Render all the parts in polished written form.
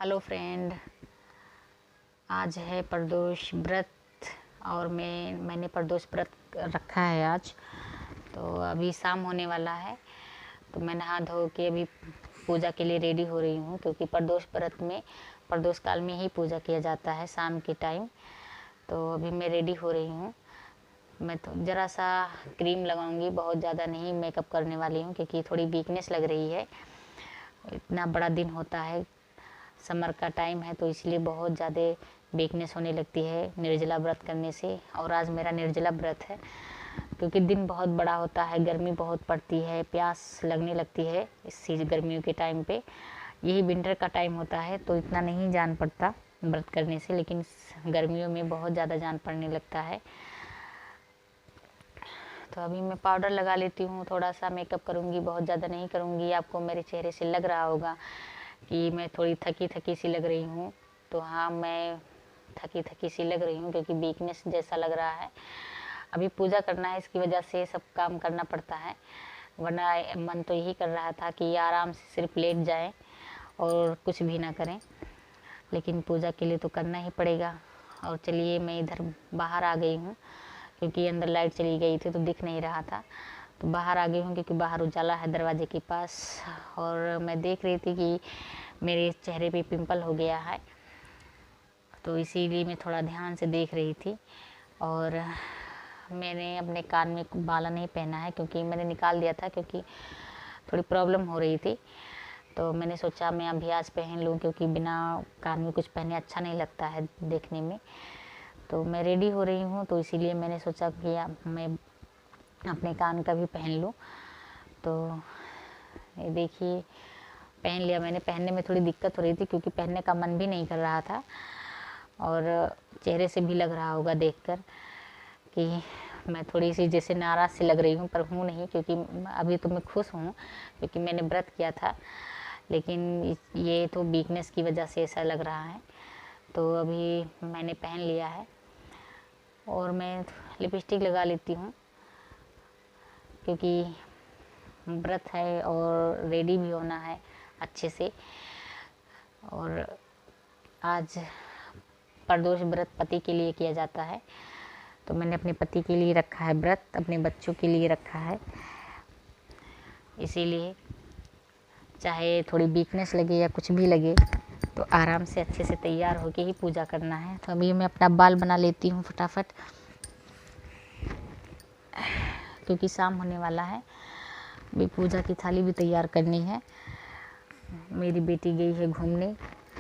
Hello friend, आज है प्रदोष व्रत और मैंने प्रदोष व्रत रखा है आज। तो अभी शाम होने वाला है, तो मैं नहा धो के अभी पूजा के लिए रेडी हो रही हूँ, क्योंकि प्रदोष व्रत में प्रदोष काल में ही पूजा किया जाता है शाम के टाइम। तो अभी मैं रेडी हो रही हूँ। मैं तो ज़रा सा क्रीम लगाऊंगी, बहुत ज़्यादा नहीं मेकअप करने वाली हूँ, क्योंकि थोड़ी वीकनेस लग रही है। इतना बड़ा दिन होता है, समर का टाइम है, तो इसलिए बहुत ज़्यादा वीकनेस होने लगती है निर्जला व्रत करने से। और आज मेरा निर्जला व्रत है, क्योंकि दिन बहुत बड़ा होता है, गर्मी बहुत पड़ती है, प्यास लगने लगती है इस गर्मियों के टाइम पे। यही विंटर का टाइम होता है तो इतना नहीं जान पड़ता व्रत करने से, लेकिन गर्मियों में बहुत ज़्यादा जान पड़ने लगता है। तो अभी मैं पाउडर लगा लेती हूँ, थोड़ा सा मेकअप करूँगी, बहुत ज़्यादा नहीं करूँगी। आपको मेरे चेहरे से लग रहा होगा कि मैं थोड़ी थकी थकी सी लग रही हूँ। तो हाँ, मैं थकी थकी सी लग रही हूँ, क्योंकि वीकनेस जैसा लग रहा है। अभी पूजा करना है, इसकी वजह से सब काम करना पड़ता है, वरना मन तो यही कर रहा था कि आराम से सिर्फ लेट जाएं और कुछ भी ना करें, लेकिन पूजा के लिए तो करना ही पड़ेगा। और चलिए, मैं इधर बाहर आ गई हूँ, क्योंकि अंदर लाइट चली गई थी तो दिख नहीं रहा था। तो बाहर आ गई हूँ, क्योंकि बाहर उजाला है दरवाजे के पास। और मैं देख रही थी कि मेरे चेहरे पे पिंपल हो गया है, तो इसीलिए मैं थोड़ा ध्यान से देख रही थी। और मैंने अपने कान में बाला नहीं पहना है, क्योंकि मैंने निकाल दिया था, क्योंकि थोड़ी प्रॉब्लम हो रही थी। तो मैंने सोचा मैं अभी आज पहन लूँ, क्योंकि बिना कान में कुछ पहने अच्छा नहीं लगता है देखने में। तो मैं रेडी हो रही हूँ, तो इसीलिए मैंने सोचा कि मैं अपने कान का भी पहन लूँ। तो ये देखिए, पहन लिया मैंने। पहनने में थोड़ी दिक्कत हो रही थी, क्योंकि पहनने का मन भी नहीं कर रहा था, और चेहरे से भी लग रहा होगा देखकर कि मैं थोड़ी सी जैसे नाराज़ सी लग रही हूँ, पर हूँ नहीं, क्योंकि अभी तो मैं खुश हूँ, क्योंकि मैंने व्रत किया था। लेकिन ये तो वीकनेस की वजह से ऐसा लग रहा है। तो अभी मैंने पहन लिया है, और मैं लिपस्टिक लगा लेती हूँ, क्योंकि व्रत है और रेडी भी होना है अच्छे से। और आज प्रदोष व्रत पति के लिए किया जाता है, तो मैंने अपने पति के लिए रखा है व्रत, अपने बच्चों के लिए रखा है। इसीलिए चाहे थोड़ी वीकनेस लगे या कुछ भी लगे, तो आराम से अच्छे से तैयार होके ही पूजा करना है। तो अभी मैं अपना बाल बना लेती हूँ फटाफट, क्योंकि शाम होने वाला है। अभी पूजा की थाली भी तैयार करनी है। मेरी बेटी गई है घूमने,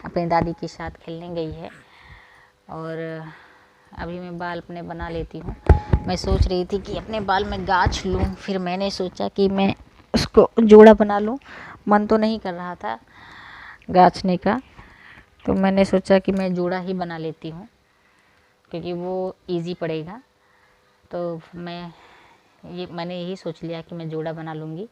अपने दादी के साथ खेलने गई है। और अभी मैं बाल अपने बना लेती हूँ। मैं सोच रही थी कि अपने बाल में गाछ लूँ, फिर मैंने सोचा कि मैं उसको जोड़ा बना लूँ। मन तो नहीं कर रहा था गाछने का, तो मैंने सोचा कि मैं जोड़ा ही बना लेती हूँ, क्योंकि वो इजी पड़ेगा। तो मैंने यही सोच लिया कि मैं जोड़ा बना लूँगी।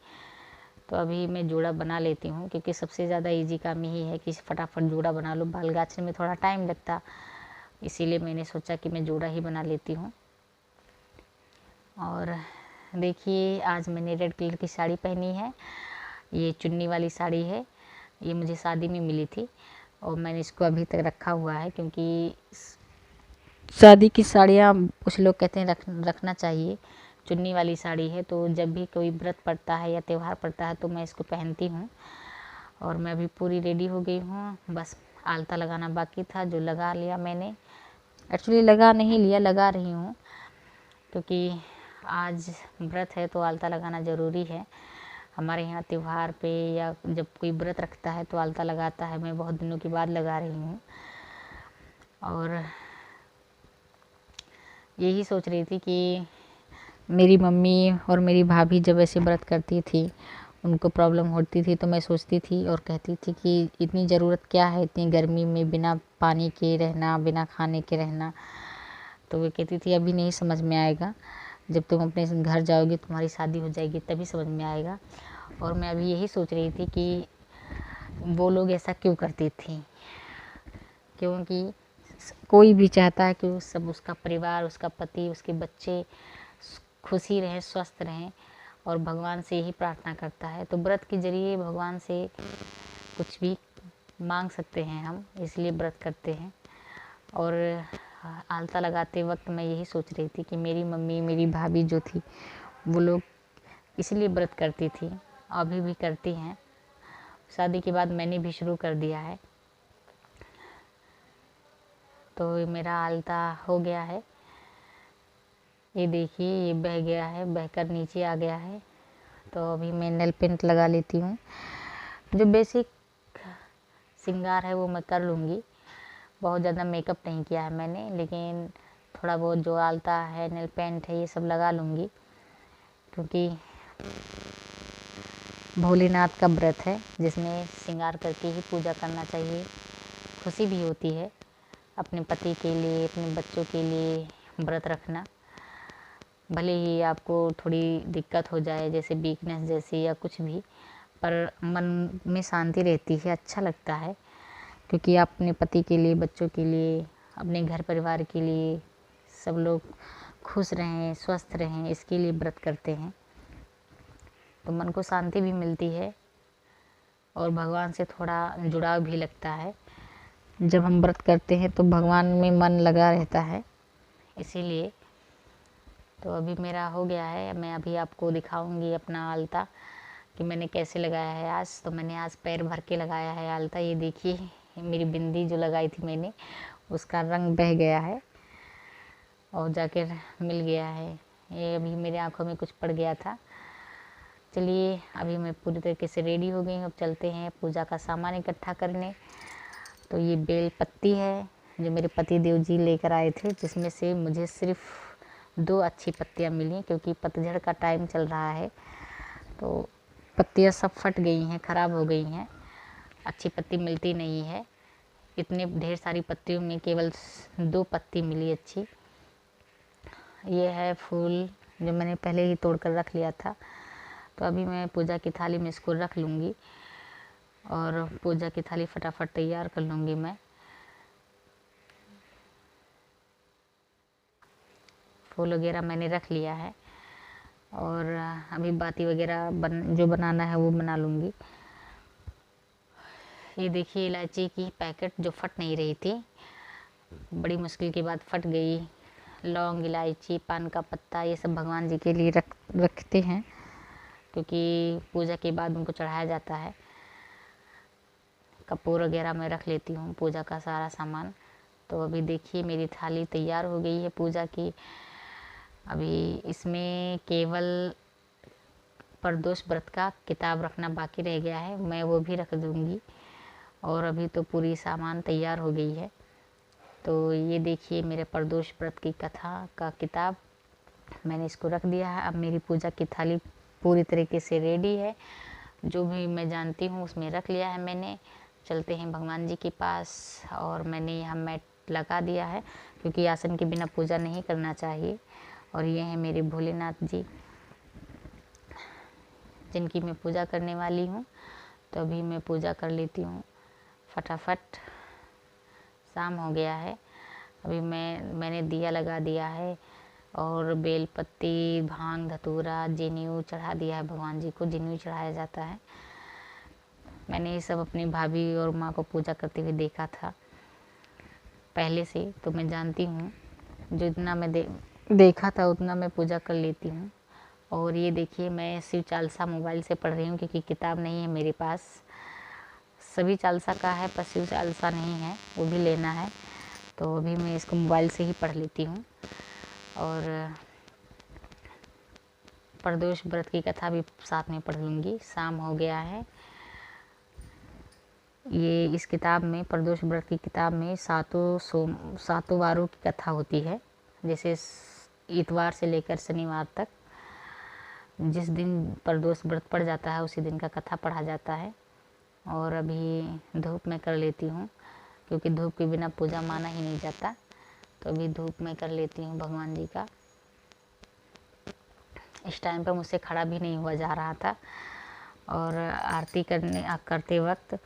तो अभी मैं जोड़ा बना लेती हूँ, क्योंकि सबसे ज़्यादा इजी काम यही है कि फटाफट जोड़ा बना लो। बाल गाछने में थोड़ा टाइम लगता, इसीलिए मैंने सोचा कि मैं जोड़ा ही बना लेती हूँ। और देखिए, आज मैंने रेड कलर की साड़ी पहनी है। ये चुन्नी वाली साड़ी है, ये मुझे शादी में मिली थी, और मैंने इसको अभी तक रखा हुआ है, क्योंकि शादी की साड़ियाँ कुछ लोग कहते हैं रखना चाहिए। चुन्नी वाली साड़ी है, तो जब भी कोई व्रत पड़ता है या त्यौहार पड़ता है तो मैं इसको पहनती हूँ। और मैं अभी पूरी रेडी हो गई हूँ, बस आलता लगाना बाकी था, जो लगा लिया मैंने। एक्चुअली लगा नहीं लिया, लगा रही हूँ, क्योंकि आज व्रत है तो आलता लगाना ज़रूरी है। हमारे यहाँ त्यौहार पे या जब कोई व्रत रखता है तो आलता लगाता है। मैं बहुत दिनों के बाद लगा रही हूँ, और यही सोच रही थी कि मेरी मम्मी और मेरी भाभी जब ऐसे व्रत करती थी, उनको प्रॉब्लम होती थी, तो मैं सोचती थी और कहती थी कि इतनी ज़रूरत क्या है इतनी गर्मी में बिना पानी के रहना, बिना खाने के रहना। तो वो कहती थी अभी नहीं समझ में आएगा, जब तुम अपने घर जाओगी, तुम्हारी शादी हो जाएगी, तभी समझ में आएगा। और मैं अभी यही सोच रही थी कि वो लोग ऐसा क्यों करती थी, क्योंकि कोई भी चाहता है कि उसका परिवार, उसका पति, उसके बच्चे खुशी रहें, स्वस्थ रहें, और भगवान से यही प्रार्थना करता है। तो व्रत के जरिए भगवान से कुछ भी मांग सकते हैं हम, इसलिए व्रत करते हैं। और आलता लगाते वक्त मैं यही सोच रही थी कि मेरी मम्मी, मेरी भाभी जो थी, वो लोग इसलिए व्रत करती थी, अभी भी करती हैं। शादी के बाद मैंने भी शुरू कर दिया है। तो मेरा आलता हो गया है, ये देखिए, ये बह गया है, बहकर नीचे आ गया है। तो अभी मैं नेल पेंट लगा लेती हूँ। जो बेसिक श्रृंगार है वो मैं कर लूँगी, बहुत ज़्यादा मेकअप नहीं किया है मैंने, लेकिन थोड़ा बहुत जो आलता है, नेल पेंट है, ये सब लगा लूँगी, क्योंकि भोलेनाथ का व्रत है जिसमें श्रृंगार करके ही पूजा करना चाहिए। खुशी भी होती है अपने पति के लिए, अपने बच्चों के लिए व्रत रखना। भले ही आपको थोड़ी दिक्कत हो जाए, जैसे वीकनेस जैसी या कुछ भी, पर मन में शांति रहती है, अच्छा लगता है, क्योंकि आप अपने पति के लिए, बच्चों के लिए, अपने घर परिवार के लिए, सब लोग खुश रहें, स्वस्थ रहें, इसके लिए व्रत करते हैं। तो मन को शांति भी मिलती है और भगवान से थोड़ा जुड़ाव भी लगता है। जब हम व्रत करते हैं तो भगवान में मन लगा रहता है, इसीलिए। तो अभी मेरा हो गया है, मैं अभी आपको दिखाऊंगी अपना आलता कि मैंने कैसे लगाया है आज। तो मैंने आज पैर भर के लगाया है आलता। ये देखिए, मेरी बिंदी जो लगाई थी मैंने, उसका रंग बह गया है और जाकर मिल गया है। ये अभी मेरे आँखों में कुछ पड़ गया था। चलिए, अभी मैं पूरी तरीके से रेडी हो गई हूँ। अब चलते हैं पूजा का सामान इकट्ठा करने। तो ये बेल पत्ती है जो मेरे पति देव जी लेकर आए थे, जिसमें से मुझे सिर्फ 2 अच्छी पत्तियाँ मिली, क्योंकि पतझड़ का टाइम चल रहा है तो पत्तियाँ सब फट गई हैं, ख़राब हो गई हैं, अच्छी पत्ती मिलती नहीं है। इतने ढेर सारी पत्तियों में केवल 2 पत्ती मिली अच्छी। ये है फूल जो मैंने पहले ही तोड़ कर रख लिया था। तो अभी मैं पूजा की थाली में इसको रख लूँगी और पूजा की थाली फटाफट तैयार कर लूँगी मैं। फूल वगैरह मैंने रख लिया है और अभी बाती वगैरह जो बनाना है वो बना लूँगी। ये देखिए, इलायची की पैकेट जो फट नहीं रही थी, बड़ी मुश्किल के बाद फट गई। लौंग, इलायची, पान का पत्ता, ये सब भगवान जी के लिए रखते हैं, क्योंकि पूजा के बाद उनको चढ़ाया जाता है। कपूर वगैरह मैं रख लेती हूँ, पूजा का सारा सामान। तो अभी देखिए, मेरी थाली तैयार हो गई है पूजा की। अभी इसमें केवल प्रदोष व्रत का किताब रखना बाकी रह गया है, मैं वो भी रख दूँगी। और अभी तो पूरी सामान तैयार हो गई है। तो ये देखिए, मेरे प्रदोष व्रत की कथा का किताब मैंने इसको रख दिया है। अब मेरी पूजा की थाली पूरी तरीके से रेडी है। जो भी मैं जानती हूँ उसमें रख लिया है मैंने। चलते हैं भगवान जी के पास। और मैंने यहाँ मैट लगा दिया है, क्योंकि आसन के बिना पूजा नहीं करना चाहिए। और ये हैं मेरे भोलेनाथ जी, जिनकी मैं पूजा करने वाली हूँ। तो अभी मैं पूजा कर लेती हूँ फटाफट। शाम हो गया है। अभी मैंने दिया लगा दिया है और बेलपत्ती, भांग, धतूरा, जनेऊ चढ़ा दिया है भगवान जी को। जनेऊ चढ़ाया जाता है। मैंने ये सब अपनी भाभी और माँ को पूजा करते हुए देखा था पहले से, तो मैं जानती हूँ। जो इतना मैं देखा था उतना मैं पूजा कर लेती हूँ। और ये देखिए, मैं शिव चालीसा मोबाइल से पढ़ रही हूँ, क्योंकि किताब नहीं है मेरे पास। सभी चालीसा का है पर शिव चालीसा नहीं है, वो भी लेना है। तो अभी मैं इसको मोबाइल से ही पढ़ लेती हूँ। और प्रदोष व्रत की कथा भी साथ में पढ़ लूँगी। शाम हो गया है। ये इस किताब में, प्रदोष व्रत की किताब में, सातों वारों की कथा होती है। जैसे इतवार से लेकर शनिवार तक, जिस दिन प्रदोष व्रत पड़ जाता है उसी दिन का कथा पढ़ा जाता है। और अभी धूप मैं कर लेती हूँ, क्योंकि धूप के बिना पूजा माना ही नहीं जाता। तो अभी धूप मैं कर लेती हूँ भगवान जी का। इस टाइम पर मुझसे खड़ा भी नहीं हुआ जा रहा था। और आरती करते वक्त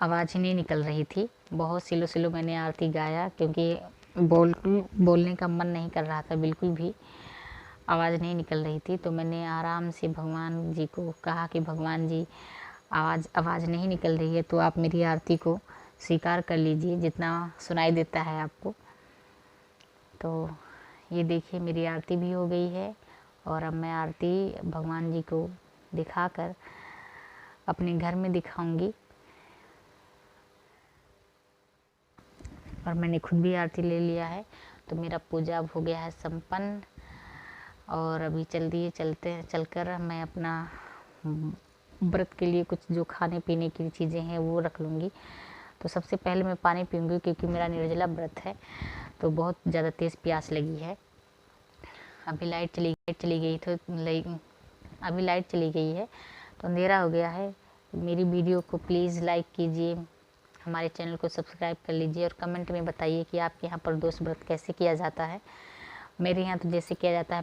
आवाज़ ही नहीं निकल रही थी। बहुत स्लो स्लो मैंने आरती गाया, क्योंकि बोलने का मन नहीं कर रहा था, बिल्कुल भी आवाज़ नहीं निकल रही थी। तो मैंने आराम से भगवान जी को कहा कि भगवान जी, आवाज़ नहीं निकल रही है तो आप मेरी आरती को स्वीकार कर लीजिए जितना सुनाई देता है आपको। तो ये देखिए मेरी आरती भी हो गई है और अब मैं आरती भगवान जी को दिखाकर अपने घर में दिखाऊंगी। और मैंने खुद भी आरती ले लिया है तो मेरा पूजा अब हो गया है संपन्न। और अभी चलकर मैं अपना व्रत के लिए कुछ जो खाने पीने की चीज़ें हैं वो रख लूँगी। तो सबसे पहले मैं पानी पीऊँगी क्योंकि मेरा निर्जला व्रत है तो बहुत ज़्यादा तेज़ प्यास लगी है। अभी लाइट चली गई तो अंधेरा हो गया है। मेरी वीडियो को प्लीज़ लाइक कीजिए, हमारे चैनल को सब्सक्राइब कर लीजिए और कमेंट में बताइए कि आपके यहाँ पर दोष व्रत कैसे किया जाता है। मेरे यहाँ तो जैसे किया जाता है